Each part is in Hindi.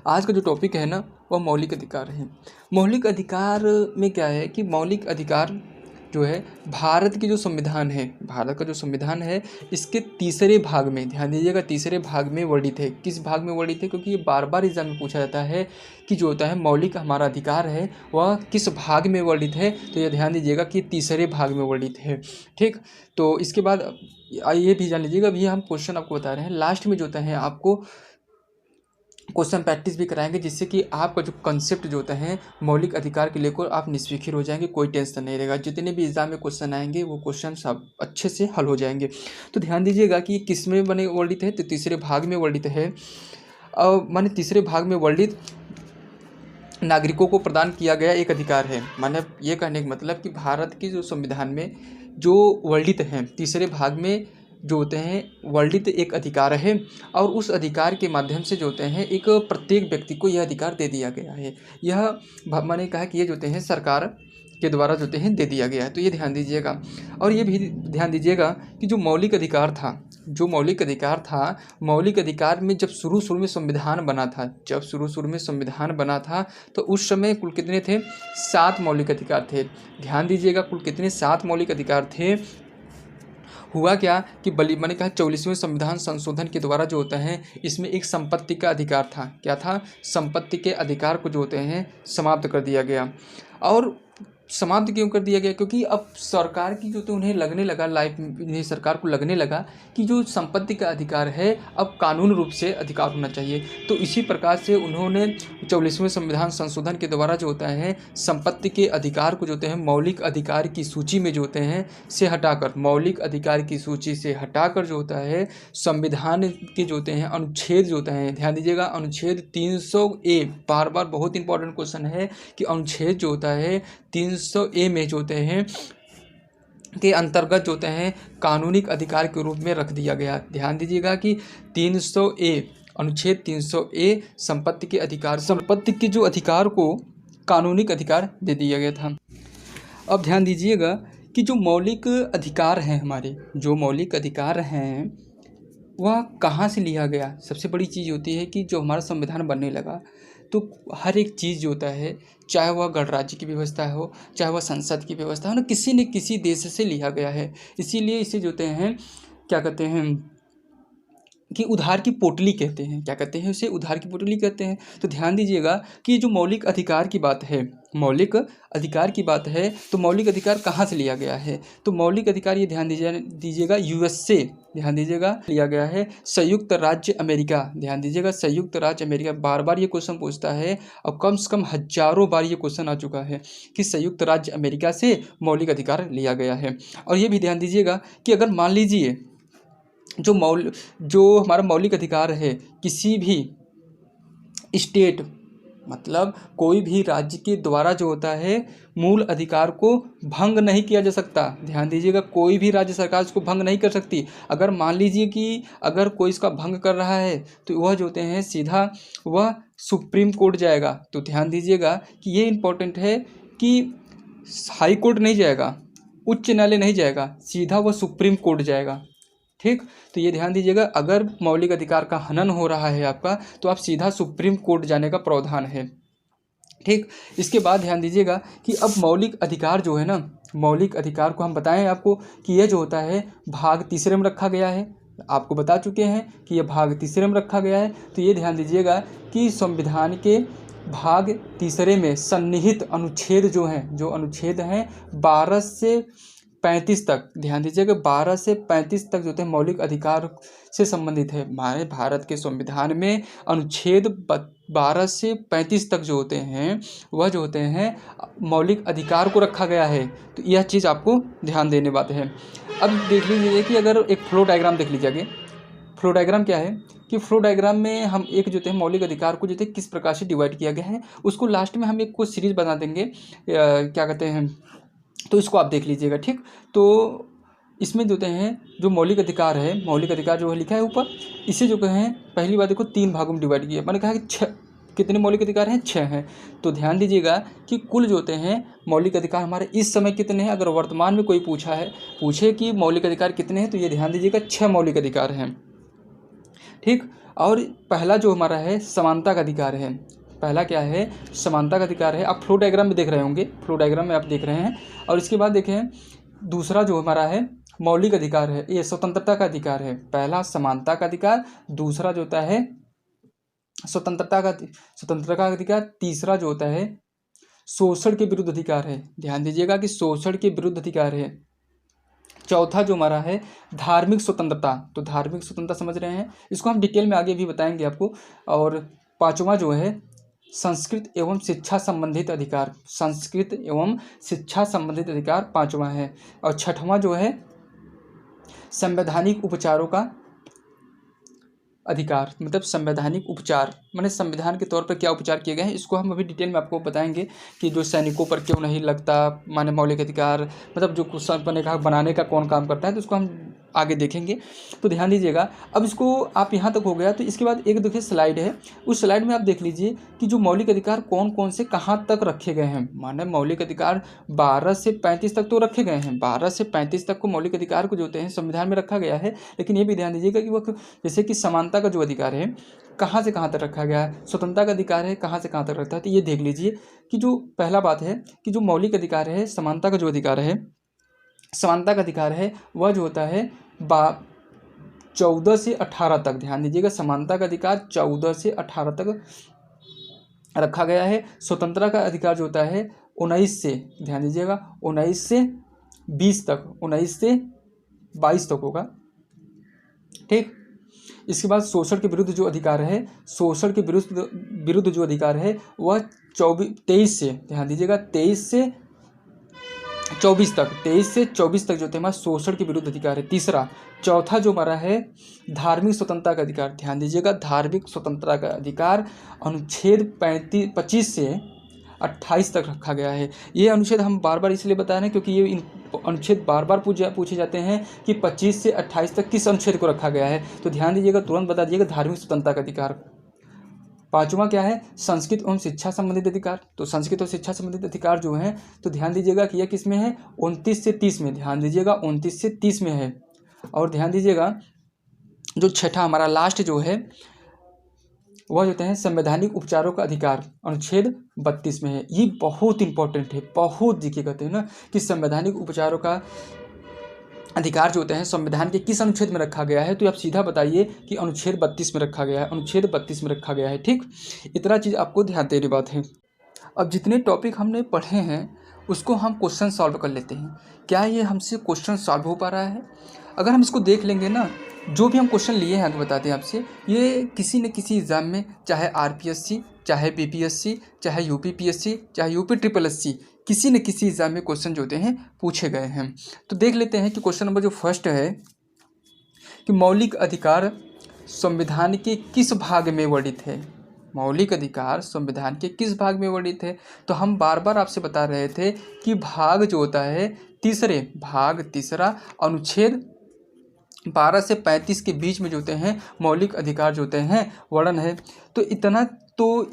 आज का जो टॉपिक है ना वह मौलिक अधिकार है। मौलिक अधिकार में क्या है कि मौलिक अधिकार जो है भारत की जो संविधान है, भारत का जो संविधान है इसके तीसरे भाग में, ध्यान दीजिएगा, तीसरे भाग में वर्णित है। किस भाग में वर्णित है? क्योंकि ये बार बार एग्जाम में पूछा जाता है कि जो होता है मौलिक हमारा अधिकार है वह किस भाग में वर्णित है। तो ये ध्यान दीजिएगा कि तीसरे भाग में वर्णित है। ठीक, तो इसके बाद ये भी जान लीजिएगा, अभी हम क्वेश्चन आपको बता रहे हैं, लास्ट में जो होता है आपको क्वेश्चन प्रैक्टिस भी कराएंगे, जिससे कि आपका जो कंसेप्ट जो होता है मौलिक अधिकार के लेकर आप निश्चिंत हो जाएंगे, कोई टेंशन नहीं रहेगा। जितने भी एग्जाम में क्वेश्चन आएंगे वो क्वेश्चन सब अच्छे से हल हो जाएंगे। तो ध्यान दीजिएगा कि किस में बने वर्णित है, तो तीसरे भाग में वर्णित है। माने तीसरे भाग में वर्णित नागरिकों को प्रदान किया गया एक अधिकार है। माने ये कहने का मतलब कि भारत की जो संविधान में जो वर्णित हैं तीसरे भाग में जो होते हैं वर्णित एक अधिकार है, और उस अधिकार के माध्यम से जो होते हैं एक प्रत्येक व्यक्ति को यह अधिकार दे दिया गया है। यह मैंने कहा कि ये जो होते हैं सरकार के द्वारा जो होते हैं दे दिया गया है। तो ये ध्यान दीजिएगा, और ये भी ध्यान दीजिएगा कि जो मौलिक अधिकार था, मौलिक अधिकार में जब शुरू में संविधान बना था, तो उस समय कुल कितने थे? 7 मौलिक अधिकार थे। ध्यान दीजिएगा, कुल कितने? 7 मौलिक अधिकार थे। हुआ क्या कि मैंने कहा 44वें संविधान संशोधन के द्वारा जो होता है इसमें एक संपत्ति का अधिकार था। क्या था? संपत्ति के अधिकार को जो होते हैं समाप्त कर दिया गया। और समाप्त क्यों कर दिया गया? क्योंकि अब सरकार की जो तो उन्हें लगने लगा, सरकार को लगने लगा कि जो संपत्ति का अधिकार है अब कानून रूप से अधिकार होना चाहिए। तो इसी प्रकार से उन्होंने 44वें संविधान संशोधन के द्वारा जो होता है संपत्ति के अधिकार को जो होते हैं मौलिक अधिकार की सूची में जो होते हैं से हटाकर, मौलिक अधिकार की सूची से हटाकर जो होता है संविधान के जो होते हैं अनुच्छेद जो होते हैं, ध्यान दीजिएगा, अनुच्छेद 300A, बार बार बहुत इंपॉर्टेंट क्वेश्चन है कि अनुच्छेद जो होता है 300A में जो होते हैं के अंतर्गत जो होते हैं कानूनिक अधिकार के रूप में रख दिया गया। ध्यान दीजिएगा कि 300A, अनुच्छेद 300A संपत्ति के जो अधिकार को कानूनिक अधिकार दे दिया गया था। अब ध्यान दीजिएगा कि जो मौलिक अधिकार हैं हमारे, जो मौलिक अधिकार हैं वह कहाँ से लिया गया? सबसे बड़ी चीज़ होती है कि जो हमारा संविधान बनने लगा तो हर एक चीज़ जो होता है, चाहे वह गणराज्य की व्यवस्था हो, चाहे वह संसद की व्यवस्था हो ना, किसी न किसी देश से लिया गया है। इसीलिए इसे जो होते हैं क्या कहते हैं कि उधार की पोटली कहते हैं। क्या कहते हैं? उसे उधार की पोटली कहते हैं। तो ध्यान दीजिएगा कि जो मौलिक अधिकार की बात है, तो मौलिक अधिकार कहाँ से लिया गया है? तो मौलिक अधिकार ये ध्यान दीजिएगा यूएस से, ध्यान दीजिएगा, लिया गया है संयुक्त राज्य अमेरिका। ध्यान दीजिएगा, संयुक्त राज्य अमेरिका। बार बार ये क्वेश्चन पूछता है और कम से कम हजारों बार ये क्वेश्चन आ चुका है कि संयुक्त राज्य अमेरिका से मौलिक अधिकार लिया गया है। और ये भी ध्यान दीजिएगा कि अगर मान लीजिए जो हमारा मौलिक अधिकार है किसी भी स्टेट, मतलब कोई भी राज्य के द्वारा जो होता है मूल अधिकार को भंग नहीं किया जा सकता। ध्यान दीजिएगा, कोई भी राज्य सरकार इसको भंग नहीं कर सकती। अगर मान लीजिए कि अगर कोई इसका भंग कर रहा है तो वह जो होते हैं सीधा वह सुप्रीम कोर्ट जाएगा। तो ध्यान दीजिएगा कि ये इम्पोर्टेंट है कि हाई कोर्ट नहीं जाएगा, उच्च न्यायालय नहीं जाएगा, सीधा वह सुप्रीम कोर्ट जाएगा। ठीक, तो ये ध्यान दीजिएगा, अगर मौलिक अधिकार का हनन हो रहा है आपका तो आप सीधा सुप्रीम कोर्ट जाने का प्रावधान है। ठीक, इसके बाद ध्यान दीजिएगा कि अब मौलिक अधिकार जो है ना, मौलिक अधिकार को हम बताएं आपको कि यह जो होता है भाग तीसरे में रखा गया है। आपको बता चुके हैं कि यह भाग तीसरे में रखा गया है। तो ये ध्यान दीजिएगा कि संविधान के भाग तीसरे में सन्निहित अनुच्छेद जो अनुच्छेद हैं 12 से 35 तक, ध्यान दीजिएगा 12 से 35 तक जो होते हैं मौलिक अधिकार से संबंधित है। हमारे भारत के संविधान में अनुच्छेद 12 से 35 तक जो होते हैं वह जो होते हैं मौलिक अधिकार को रखा गया है। तो यह चीज़ आपको ध्यान देने बात है। अब देख लीजिए कि अगर एक फ्लो डायग्राम देख लीजिए आगे। फ्लो डायग्राम क्या है कि फ्लो डायग्राम में हम एक जो है मौलिक अधिकार को जो है किस प्रकार से डिवाइड किया गया है उसको लास्ट में हम एक को सीरीज बना देंगे, क्या कहते हैं, तो इसको आप देख लीजिएगा। ठीक, तो इसमें जो हैं जो मौलिक अधिकार है, मौलिक अधिकार जो है लिखा है ऊपर, इसे जो कहें पहली बार देखो 3 भागों में डिवाइड किया। मैंने कहा कि 6 कितने मौलिक अधिकार हैं? 6 हैं। तो ध्यान दीजिएगा कि कुल जो होते हैं मौलिक अधिकार हमारे इस समय कितने हैं। अगर वर्तमान में कोई पूछे कि मौलिक अधिकार कितने हैं तो ये ध्यान दीजिएगा 6 मौलिक अधिकार हैं। ठीक, और पहला जो हमारा है समानता का अधिकार है। पहला क्या है? समानता का अधिकार है। आप फ्लो डायग्राम में देख रहे होंगे, फ्लो डायग्राम में आप देख रहे हैं। और इसके बाद देखें दूसरा जो हमारा है मौलिक अधिकार है, ये स्वतंत्रता का अधिकार है। पहला समानता का अधिकार, दूसरा जो होता है स्वतंत्रता का अधिकार, तीसरा जो होता है शोषण के विरुद्ध अधिकार है। ध्यान दीजिएगा कि शोषण के विरुद्ध अधिकार है। चौथा जो हमारा है धार्मिक स्वतंत्रता, तो धार्मिक स्वतंत्रता समझ रहे हैं, इसको हम डिटेल में आगे भी बताएंगे आपको। और पांचवा जो है संस्कृत एवं शिक्षा संबंधित अधिकार, संस्कृत एवं शिक्षा संबंधित अधिकार पांचवा है। और छठवां जो है संवैधानिक उपचारों का अधिकार, मतलब संवैधानिक उपचार माने संविधान के तौर पर क्या उपचार किए गए हैं, इसको हम अभी डिटेल में आपको बताएंगे कि जो सैनिकों पर क्यों नहीं लगता, माने मौलिक अधिकार, मतलब जो कुछ मैंने कहा बनाने का कौन काम करता है, तो उसको हम आगे देखेंगे। तो ध्यान दीजिएगा। अब इसको आप यहाँ तक हो गया, तो इसके बाद एक देखिए स्लाइड है, उस स्लाइड में आप देख लीजिए कि जो मौलिक अधिकार कौन कौन से कहाँ तक रखे गए हैं। माने मौलिक अधिकार 12 से 35 तक तो रखे गए हैं, 12 से 35 तक को मौलिक अधिकार को जो होते हैं संविधान में रखा गया है। लेकिन ये भी ध्यान दीजिएगा कि वह जैसे कि समानता का जो अधिकार है कहाँ से कहाँ तक रखा गया है, स्वतंत्रता का अधिकार है कहाँ से कहाँ तक रखता है। तो ये देख लीजिए कि जो पहला बात है कि जो मौलिक अधिकार है, समानता का जो अधिकार है, समानता का अधिकार है वह जो होता है 14 से 18 तक। ध्यान दीजिएगा समानता का अधिकार 14 से 18 तक रखा गया है। स्वतंत्रता का अधिकार जो होता है 19 से, ध्यान दीजिएगा 19 से 20 तक, 19 से 22 तक होगा, ठीक। इसके बाद शोषण के विरुद्ध जो अधिकार है, शोषण के विरुद्ध जो अधिकार है वह 23 से, ध्यान दीजिएगा 23 से 24 तक, 23 से 24 तक जो हमारा शोषण के विरुद्ध अधिकार है। तीसरा, चौथा जो हमारा है धार्मिक स्वतंत्रता का अधिकार। ध्यान दीजिएगा धार्मिक स्वतंत्रता का अधिकार अनुच्छेद 25 से 28 तक रखा गया है। ये अनुच्छेद हम बार बार इसलिए बता रहे हैं क्योंकि ये अनुच्छेद बार बार पूछे जाते हैं कि 25 से 28 तक किस अनुच्छेद को रखा गया है। तो ध्यान दीजिएगा, तुरंत बता दीजिएगा धार्मिक स्वतंत्रता का अधिकार। पांचवा क्या है? संस्कृत एवं शिक्षा संबंधित अधिकार। तो संस्कृत और शिक्षा संबंधित अधिकार जो है, तो ध्यान दीजिएगा कि यह किस में है? 29 से 30 में। ध्यान दीजिएगा 29 से 30 में है। और ध्यान दीजिएगा जो छठा हमारा लास्ट जो है वह होते हैं संवैधानिक उपचारों का अधिकार, अनुच्छेद 32 में है। ये बहुत इंपॉर्टेंट है, बहुत देखिए कहते हैं ना कि संवैधानिक उपचारों का अधिकार जो होते हैं संविधान के किस अनुच्छेद में रखा गया है, तो आप सीधा बताइए कि अनुच्छेद 32 में रखा गया है, अनुच्छेद 32 में रखा गया है, ठीक। इतना चीज़ आपको ध्यान देने बात है। अब जितने टॉपिक हमने पढ़े हैं उसको हम क्वेश्चन सॉल्व कर लेते हैं। क्या ये हमसे क्वेश्चन सॉल्व हो पा रहा है? अगर हम इसको देख लेंगे ना, जो भी हम क्वेश्चन लिए हैं आगे बताते हैं आपसे, ये किसी न किसी एग्ज़ाम में, चाहे RPSC, चाहे BPSC, चाहे UPPSC, चाहे UPSSC, किसी न किसी एग्ज़ाम में क्वेश्चन जो होते हैं पूछे गए हैं। तो देख लेते हैं कि क्वेश्चन नंबर जो फर्स्ट है कि मौलिक अधिकार संविधान के किस भाग में वर्णित है। मौलिक अधिकार संविधान के किस भाग में वर्णित है? तो हम बार बार आपसे बता रहे थे कि भाग जो होता है तीसरा अनुच्छेद 12 से 35 के बीच में जो होते हैं मौलिक अधिकार जो होते हैं वर्णन है। तो इतना तो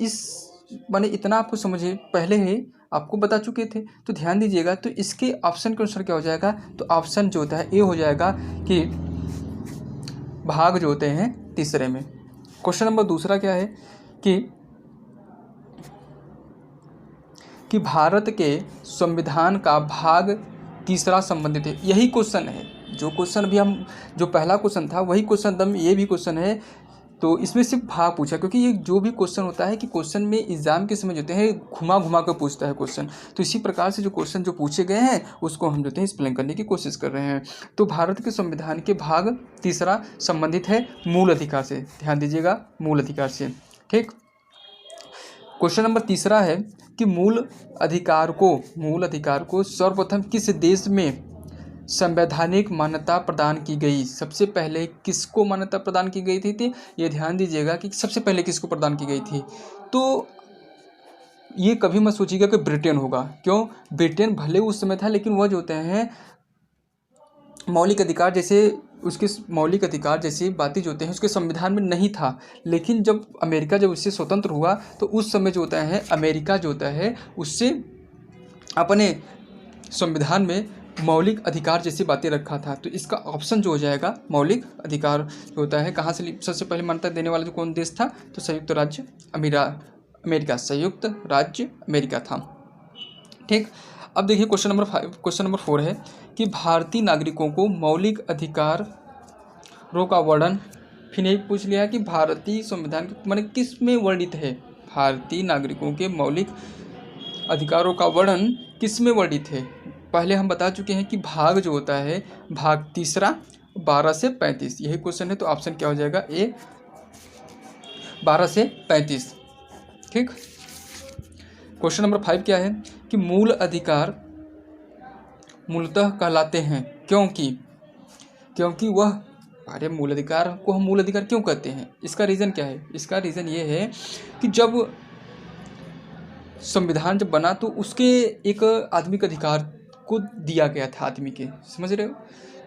इतना आपको समझिए, पहले ही आपको बता चुके थे। तो ध्यान दीजिएगा, तो इसके ऑप्शन के अनुसार क्या हो जाएगा? तो ऑप्शन जो होता है ए हो जाएगा कि भाग जो होते हैं तीसरे में। क्वेश्चन नंबर दूसरा क्या है कि भारत के संविधान का भाग तीसरा संबंधित है। यही क्वेश्चन है जो क्वेश्चन भी हम, जो पहला क्वेश्चन था वही क्वेश्चन दम ये भी क्वेश्चन है। तो इसमें सिर्फ भाग पूछा, क्योंकि ये जो भी क्वेश्चन होता है कि क्वेश्चन में एग्जाम के समय जो होते हैं घुमा घुमा कर पूछता है क्वेश्चन। तो इसी प्रकार से जो क्वेश्चन जो पूछे गए हैं उसको हम जो है एक्सप्लेन करने की कोशिश कर रहे हैं। तो भारत के संविधान के भाग तीसरा संबंधित है मूल अधिकार से। ध्यान दीजिएगा, मूल अधिकार से, ठीक। क्वेश्चन नंबर तीसरा है कि मूल अधिकार को सर्वप्रथम किस देश में संवैधानिक मान्यता प्रदान की गई? सबसे पहले किसको मान्यता प्रदान की गई थी? ये ध्यान दीजिएगा कि सबसे पहले किसको प्रदान की गई थी। तो ये कभी मत सोचिएगा कि ब्रिटेन होगा। क्यों? ब्रिटेन भले उस समय था, लेकिन वह जो होते हैं मौलिक अधिकार जैसे बातें जो होते हैं उसके संविधान में नहीं था। लेकिन जब अमेरिका जब उससे स्वतंत्र हुआ तो उस समय जो होता है अमेरिका जो होता है उससे अपने संविधान में मौलिक अधिकार जैसी बातें रखा था। तो इसका ऑप्शन जो हो जाएगा मौलिक अधिकार जो होता है, कहाँ से सबसे पहले मान्यता देने वाला जो कौन देश था, तो संयुक्त राज्य अमेरिका, संयुक्त राज्य अमेरिका था। ठीक, अब देखिए क्वेश्चन नंबर 4 है कि भारतीय नागरिकों को मौलिक अधिकारों का वर्णन, फिर यही पूछ लिया है कि भारतीय संविधान माने किस में वर्णित है, भारतीय नागरिकों के मौलिक अधिकारों का वर्णन किस में वर्णित है। पहले हम बता चुके हैं कि भाग जो होता है, भाग तीसरा 12 से 35, यही क्वेश्चन है। तो ऑप्शन क्या हो जाएगा, ए 12 से 35। ठीक, क्वेश्चन नंबर 5 क्या है कि मूल अधिकार मूलतः कहलाते हैं क्योंकि वह, अरे मूल अधिकार को हम मूल अधिकार क्यों कहते हैं, इसका रीज़न क्या है। इसका रीज़न ये है कि जब संविधान जब बना तो उसके एक आदमी के अधिकार को दिया गया था, आदमी के, समझ रहे हो।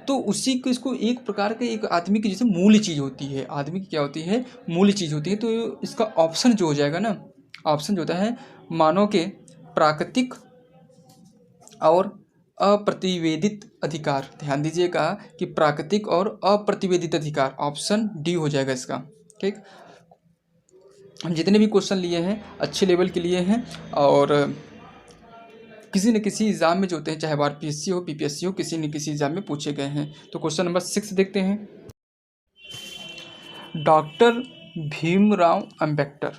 तो उसी को, इसको एक प्रकार के एक आदमी की जैसे मूल चीज़ होती है, आदमी की क्या होती है, मूल चीज़ होती है। तो इसका ऑप्शन जो हो जाएगा ना, ऑप्शन जो होता है मानव के प्राकृतिक और अप्रतिवेदित अधिकार, ध्यान दीजिएगा कि प्राकृतिक और अप्रतिवेदित अधिकार, ऑप्शन डी हो जाएगा इसका। ठीक, हम जितने भी क्वेश्चन लिए हैं अच्छे लेवल के लिए हैं, और किसी न किसी एग्ज़ाम में जो होते हैं, चाहे वो आरपीएससी हो, पीपीएससी हो, किसी न किसी एग्ज़ाम में पूछे गए हैं। तो क्वेश्चन नंबर 6 देखते हैं। डॉक्टर भीमराव अंबेडकर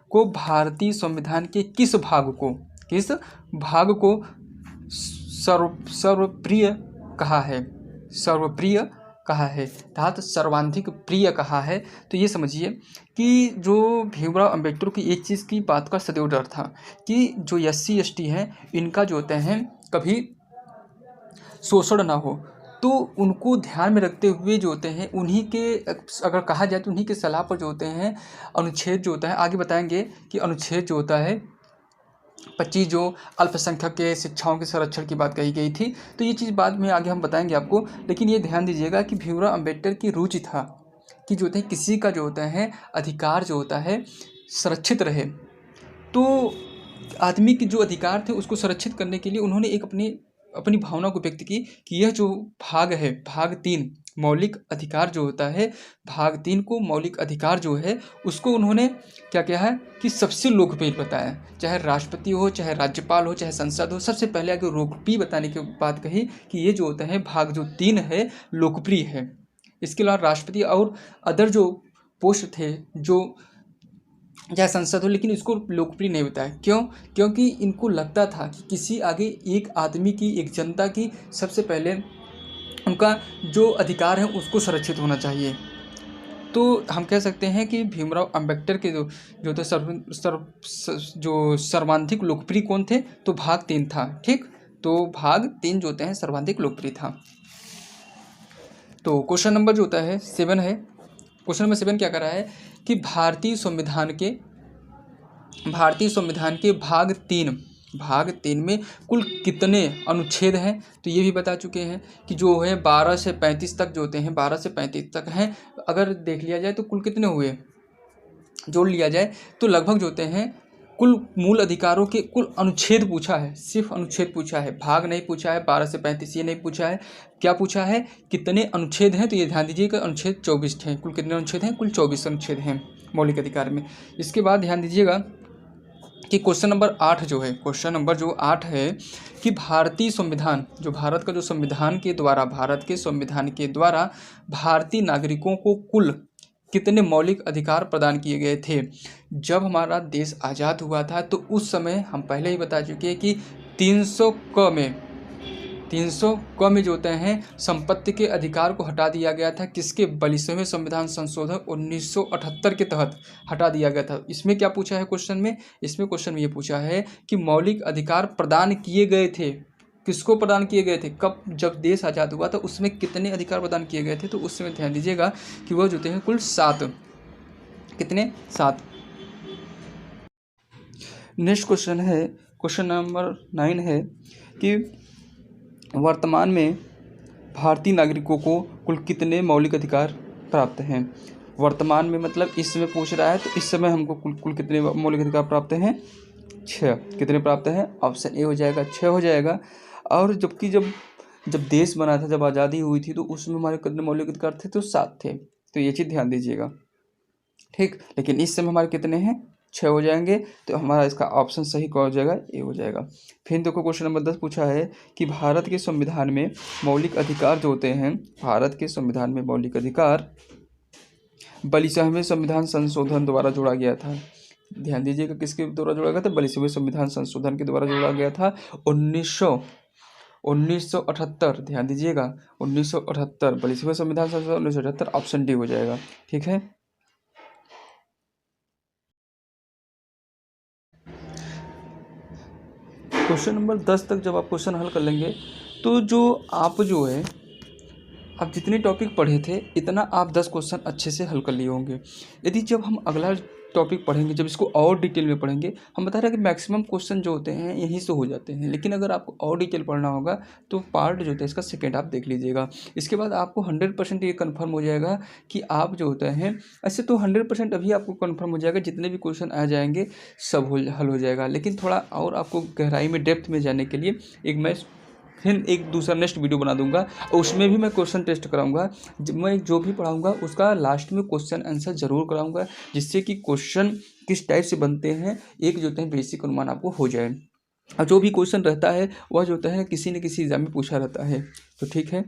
को भारतीय संविधान के किस भाग को सर्वप्रिय कहा है, अर्थात सर्वाधिक प्रिय कहा है। तो ये समझिए कि जो भीमराव अंबेडकर की एक चीज़ की बात का सदैव डर था कि जो SC ST हैं, इनका जो होते हैं कभी शोषण ना हो। तो उनको ध्यान में रखते हुए जो होते हैं, उन्हीं के, अगर कहा जाए तो उन्हीं के सलाह पर जो होते हैं अनुच्छेद जो होता है, आगे बताएंगे कि अनुच्छेद जो होता है 25 जो अल्पसंख्यक के शिक्षाओं के संरक्षण की बात कही गई थी। तो ये चीज़ बाद में आगे हम बताएंगे आपको, लेकिन ये ध्यान दीजिएगा कि भीमराव अंबेडकर की रुचि था कि जो होता है किसी का जो होता है अधिकार जो होता है संरक्षित रहे। तो आदमी के जो अधिकार थे उसको संरक्षित करने के लिए उन्होंने एक अपनी भावना को व्यक्त की कि यह जो भाग है, भाग 3 मौलिक अधिकार जो होता है, भाग 3 को मौलिक अधिकार जो है उसको उन्होंने क्या किया है कि सबसे लोकप्रिय बताया। चाहे राष्ट्रपति हो, चाहे राज्यपाल हो, चाहे संसद हो, सबसे पहले आगे लोकप्रिय बताने के बाद कही कि ये जो होता है भाग जो 3 है लोकप्रिय है। इसके अलावा राष्ट्रपति और अदर जो पोस्ट थे, जो चाहे संसद हो, लेकिन इसको लोकप्रिय नहीं बताया। क्यों? क्योंकि इनको लगता था कि किसी आगे एक आदमी की, एक जनता की सबसे पहले उनका जो अधिकार है उसको संरक्षित होना चाहिए। तो हम कह सकते हैं कि भीमराव अंबेडकर के जो थे जो सर्वाधिक लोकप्रिय कौन थे, तो भाग 3 था। ठीक, तो भाग 3 जो होते हैं सर्वाधिक लोकप्रिय था। तो क्वेश्चन नंबर जो होता है 7 है। क्वेश्चन नंबर 7 क्या कर रहा है कि भारतीय संविधान के भाग 3 में कुल कितने अनुच्छेद हैं। तो ये भी बता चुके हैं कि जो है 12 से 35 तक जो होते हैं, 12 से 35 तक हैं। अगर देख लिया जाए तो कुल कितने हुए, जोड़ लिया जाए तो लगभग जो होते हैं कुल मूल अधिकारों के कुल अनुच्छेद पूछा है, सिर्फ अनुच्छेद पूछा है, भाग नहीं पूछा है। 12 से 35 ये नहीं पूछा है, क्या पूछा है कितने अनुच्छेद हैं। तो ये ध्यान दीजिएगा अनुच्छेद 24 हैं। कुल कितने अनुच्छेद हैं, कुल 24 अनुच्छेद हैं मौलिक अधिकार में। इसके बाद ध्यान दीजिएगा कि क्वेश्चन नंबर 8 जो है, क्वेश्चन नंबर जो 8 है कि भारतीय संविधान, जो भारत का जो संविधान के द्वारा, भारत के संविधान के द्वारा भारतीय नागरिकों को कुल कितने मौलिक अधिकार प्रदान किए गए थे। जब हमारा देश आज़ाद हुआ था तो उस समय हम पहले ही बता चुके हैं कि 300 क में जो होते हैं संपत्ति के अधिकार को हटा दिया गया था। किसके? 42वें संविधान संशोधन 1978 के तहत हटा दिया गया था। इसमें क्या पूछा है क्वेश्चन में? इसमें क्वेश्चन में ये पूछा है कि मौलिक अधिकार प्रदान किए गए थे, किसको प्रदान किए गए थे, कब, जब देश आज़ाद हुआ था उसमें कितने अधिकार प्रदान किए गए थे। तो उस समय ध्यान दीजिएगा कि वह जो होते हैं कुल 7, कितने? 7। नेक्स्ट क्वेश्चन है, क्वेश्चन नंबर 9 है कि वर्तमान में भारतीय नागरिकों को कुल कितने मौलिक अधिकार प्राप्त हैं। वर्तमान में मतलब इस समय पूछ रहा है, तो इस समय हमको कुल कितने मौलिक अधिकार प्राप्त हैं? 6। कितने प्राप्त हैं? ऑप्शन ए हो जाएगा 6 हो जाएगा। और जबकि जब जब देश बना था, जब आज़ादी हुई थी, तो उसमें हमारे कितने मौलिक अधिकार थे? तो 7 थे। तो ये चीज़ ध्यान दीजिएगा, ठीक। लेकिन इस समय हमारे कितने हैं? 6 हो जाएंगे। तो हमारा इसका ऑप्शन सही कौन हो जाएगा? ए हो जाएगा। फिर देखो क्वेश्चन नंबर 10 पूछा है कि भारत के संविधान में मौलिक अधिकार जो होते हैं, भारत के संविधान में मौलिक अधिकार 42वें संविधान संशोधन द्वारा जोड़ा गया था। ध्यान दीजिएगा, किसके द्वारा जोड़ा गया था? 42वें संविधान संशोधन के द्वारा जोड़ा गया था 1978। ध्यान दीजिएगा, 1978, 42वें संविधान संशोधन 1978, ऑप्शन डी हो जाएगा, ठीक है। क्वेश्चन नंबर 10 तक जब आप क्वेश्चन हल कर लेंगे तो जो है आप जितने टॉपिक पढ़े थे इतना आप 10 क्वेश्चन अच्छे से हल कर लिए होंगे। यदि जब हम अगला टॉपिक पढ़ेंगे, जब इसको और डिटेल में पढ़ेंगे, हम बता रहे हैं कि मैक्सिमम क्वेश्चन जो होते हैं यहीं से हो जाते हैं, लेकिन अगर आपको और डिटेल पढ़ना होगा तो पार्ट जो होता है इसका सेकेंड आप देख लीजिएगा। इसके बाद आपको 100% ये कन्फर्म हो जाएगा कि आप जो होता है, ऐसे तो 100% अभी आपको कन्फर्म हो जाएगा, जितने भी क्वेश्चन आ जाएंगे सब हल हो जाएगा। लेकिन थोड़ा और आपको गहराई में डेप्थ में जाने के लिए मैं फिर एक दूसरा नेक्स्ट वीडियो बना दूंगा, और उसमें भी मैं क्वेश्चन टेस्ट कराऊंगा। मैं जो भी पढ़ाऊंगा उसका लास्ट में क्वेश्चन आंसर जरूर कराऊंगा, जिससे कि क्वेश्चन किस टाइप से बनते हैं एक जो होता है बेसिक अनुमान आपको हो जाए। और जो भी क्वेश्चन रहता है वह जो होता है किसी न किसी एग्जाम में पूछा रहता है। तो ठीक है।